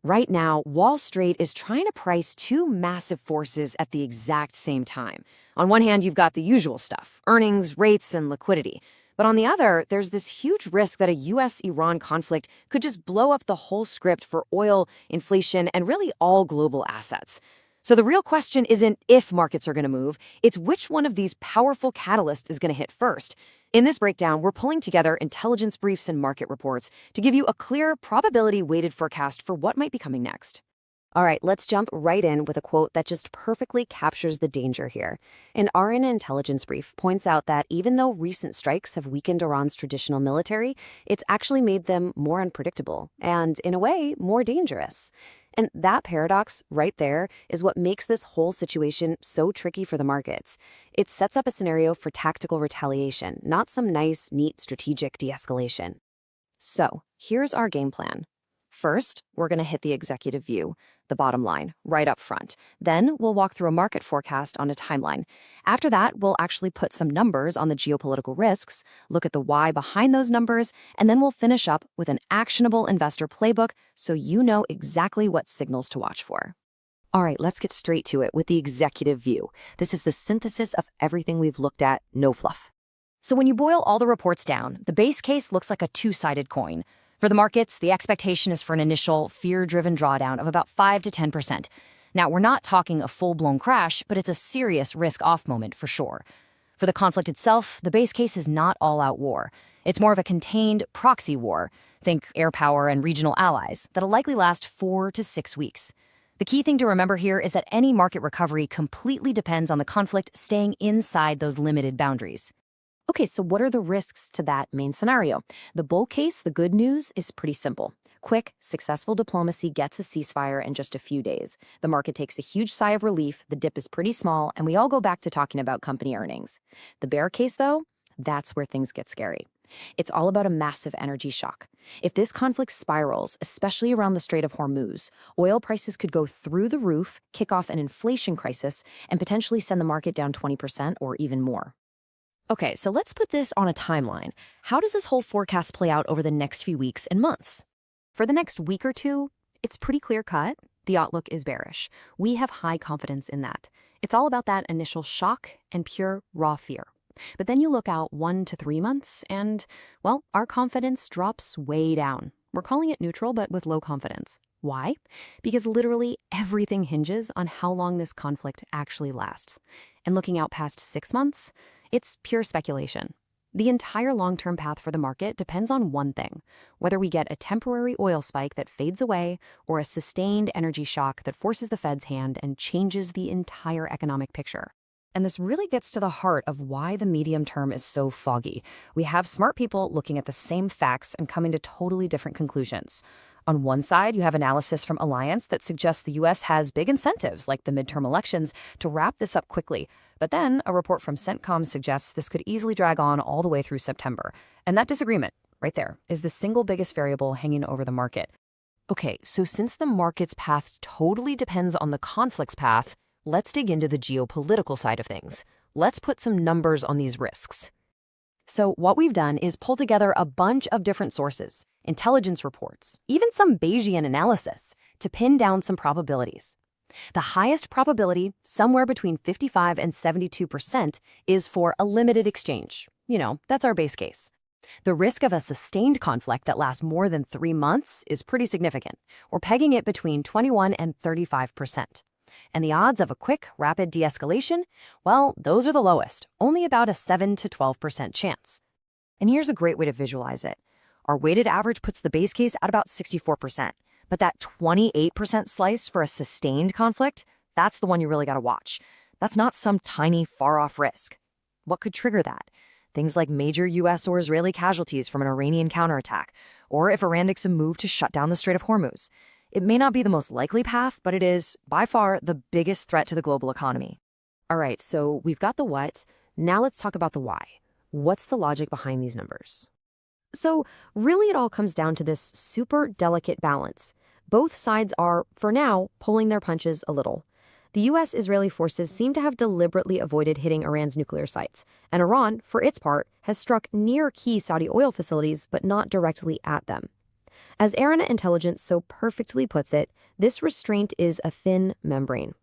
Right now, Wall Street is trying to price two massive forces at the exact same time. On one hand, you've got the usual stuff, earnings, rates, and liquidity. But on the other, there's this huge risk that a US-Iran conflict could just blow up the whole script for oil, inflation, and really all global assets. So the real question isn't if markets are going to move, it's which one of these powerful catalysts is going to hit first. In this breakdown, we're pulling together intelligence briefs and market reports to give you a clear, probability-weighted forecast for what might be coming next. All right, let's jump right in with a quote that just perfectly captures the danger here. An RN intelligence brief points out that even though recent strikes have weakened Iran's traditional military, it's actually made them more unpredictable and, in a way, more dangerous. And that paradox right there is what makes this whole situation so tricky for the markets. It sets up a scenario for tactical retaliation, not some nice, neat strategic de-escalation. So, here's our game plan. First, we're going to hit the executive view, the bottom line, right up front. Then we'll walk through a market forecast on a timeline. After that, we'll actually put some numbers on the geopolitical risks, look at the why behind those numbers, and then we'll finish up with an actionable investor playbook so you know exactly what signals to watch for. All right, let's get straight to it with the executive view. This is the synthesis of everything we've looked at, no fluff. So when you boil all the reports down, the base case looks like a two-sided coin. For the markets, the expectation is for an initial fear-driven drawdown of about 5 to 10%. Now, we're not talking a full-blown crash, but it's a serious risk-off moment for sure. For the conflict itself, the base case is not all-out war. It's more of a contained proxy war, think air power and regional allies, that'll likely last 4 to 6 weeks. The key thing to remember here is that any market recovery completely depends on the conflict staying inside those limited boundaries. Okay, so what are the risks to that main scenario? The bull case, the good news, is pretty simple. Quick, successful diplomacy gets a ceasefire in just a few days. The market takes a huge sigh of relief, the dip is pretty small, and we all go back to talking about company earnings. The bear case, though, that's where things get scary. It's all about a massive energy shock. If this conflict spirals, especially around the Strait of Hormuz, oil prices could go through the roof, kick off an inflation crisis, and potentially send the market down 20% or even more. Okay, so let's put this on a timeline. How does this whole forecast play out over the next few weeks and months? For the next week or two, it's pretty clear-cut. The outlook is bearish. We have high confidence in that. It's all about that initial shock and pure raw fear. But then you look out 1 to 3 months and, well, our confidence drops way down. We're calling it neutral, but with low confidence. Why? Because literally everything hinges on how long this conflict actually lasts. And looking out past 6 months, it's pure speculation. The entire long-term path for the market depends on one thing, whether we get a temporary oil spike that fades away or a sustained energy shock that forces the Fed's hand and changes the entire economic picture. And this really gets to the heart of why the medium term is so foggy. We have smart people looking at the same facts and coming to totally different conclusions. On one side, you have analysis from Alliance that suggests the U.S. has big incentives, like the midterm elections, to wrap this up quickly. But then a report from CENTCOM suggests this could easily drag on all the way through September. And that disagreement, right there, is the single biggest variable hanging over the market. Okay, so since the market's path totally depends on the conflict's path, let's dig into the geopolitical side of things. Let's put some numbers on these risks. So what we've done is pull together a bunch of different sources, intelligence reports, even some Bayesian analysis, to pin down some probabilities. The highest probability, somewhere between 55 and 72%, is for a limited exchange. You know, that's our base case. The risk of a sustained conflict that lasts more than 3 months is pretty significant. We're pegging it between 21 and 35%. And the odds of a quick, rapid de-escalation, well, those are the lowest, only about a 7 to 12% chance. And here's a great way to visualize it. Our weighted average puts the base case at about 64%, but that 28% slice for a sustained conflict, that's the one you really got to watch. That's not some tiny, far-off risk. What could trigger that? Things like major U.S. or Israeli casualties from an Iranian counterattack, or if Iran makes a move to shut down the Strait of Hormuz. It may not be the most likely path, but it is, by far, the biggest threat to the global economy. All right, so we've got the what. Now let's talk about the why. What's the logic behind these numbers? So really it all comes down to this super delicate balance. Both sides are, for now, pulling their punches a little. The U.S.-Israeli forces seem to have deliberately avoided hitting Iran's nuclear sites, and Iran, for its part, has struck near key Saudi oil facilities but not directly at them. As Arena Intelligence so perfectly puts it, this restraint is a thin membrane.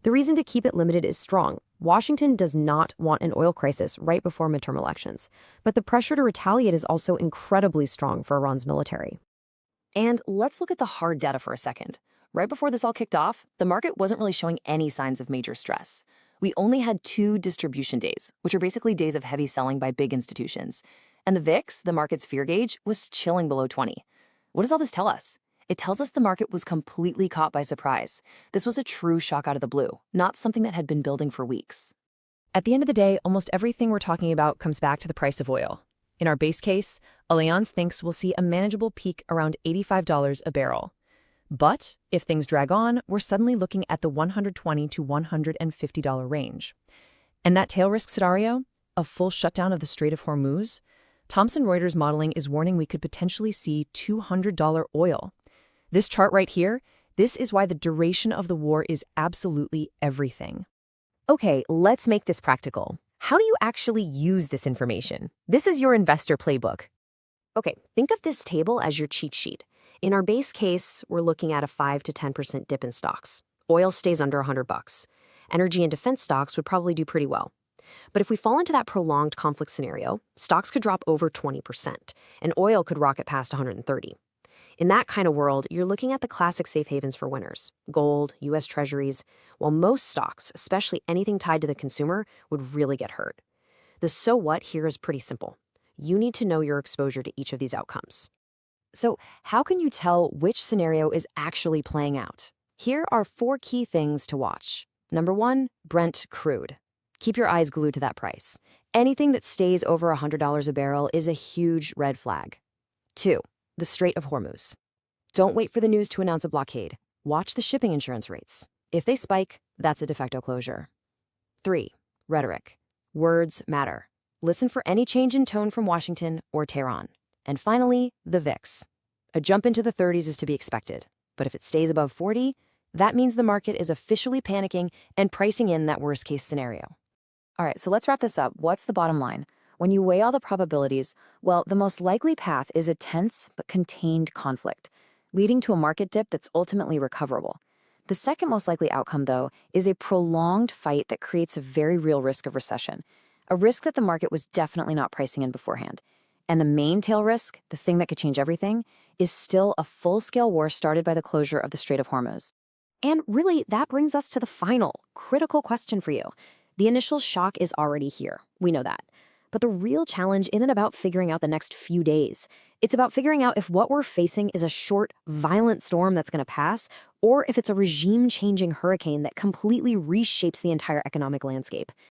The reason to keep it limited is strong. Washington does not want an oil crisis right before midterm elections, but the pressure to retaliate is also incredibly strong for Iran's military. And let's look at the hard data for a second. Right before this all kicked off, the market wasn't really showing any signs of major stress. We only had 2 distribution days, which are basically days of heavy selling by big institutions. And the VIX, the market's fear gauge, was chilling below 20. What does all this tell us? It tells us the market was completely caught by surprise. This was a true shock out of the blue, not something that had been building for weeks. At the end of the day, almost everything we're talking about comes back to the price of oil. In our base case, Allianz thinks we'll see a manageable peak around $85 a barrel. But if things drag on, we're suddenly looking at the $120 to $150 range. And that tail risk scenario, a full shutdown of the Strait of Hormuz, Thomson Reuters modeling is warning we could potentially see $200 oil. This chart right here, this is why the duration of the war is absolutely everything. Okay, let's make this practical. How do you actually use this information? This is your investor playbook. Okay, think of this table as your cheat sheet. In our base case, we're looking at a 5 to 10% dip in stocks. Oil stays under $100. Energy and defense stocks would probably do pretty well. But if we fall into that prolonged conflict scenario, stocks could drop over 20%, and oil could rocket past 130. In that kind of world, you're looking at the classic safe havens for winners: gold, U.S. Treasuries, while most stocks, especially anything tied to the consumer, would really get hurt. The so what here is pretty simple. You need to know your exposure to each of these outcomes. So, how can you tell which scenario is actually playing out? Here are 4 key things to watch. Number 1, Brent crude. Keep your eyes glued to that price. Anything that stays over $100 a barrel is a huge red flag. 2, the Strait of Hormuz. Don't wait for the news to announce a blockade. Watch the shipping insurance rates. If they spike, that's a de facto closure. 3, rhetoric. Words matter. Listen for any change in tone from Washington or Tehran. And finally, the VIX. A jump into the 30s is to be expected. But if it stays above 40, that means the market is officially panicking and pricing in that worst-case scenario. All right, so let's wrap this up. What's the bottom line? When you weigh all the probabilities, well, the most likely path is a tense but contained conflict, leading to a market dip that's ultimately recoverable. The second most likely outcome, though, is a prolonged fight that creates a very real risk of recession, a risk that the market was definitely not pricing in beforehand. And the main tail risk, the thing that could change everything, is still a full-scale war started by the closure of the Strait of Hormuz. And really, that brings us to the final, critical question for you. The initial shock is already here. We know that. But the real challenge isn't about figuring out the next few days. It's about figuring out if what we're facing is a short, violent storm that's going to pass, or if it's a regime-changing hurricane that completely reshapes the entire economic landscape.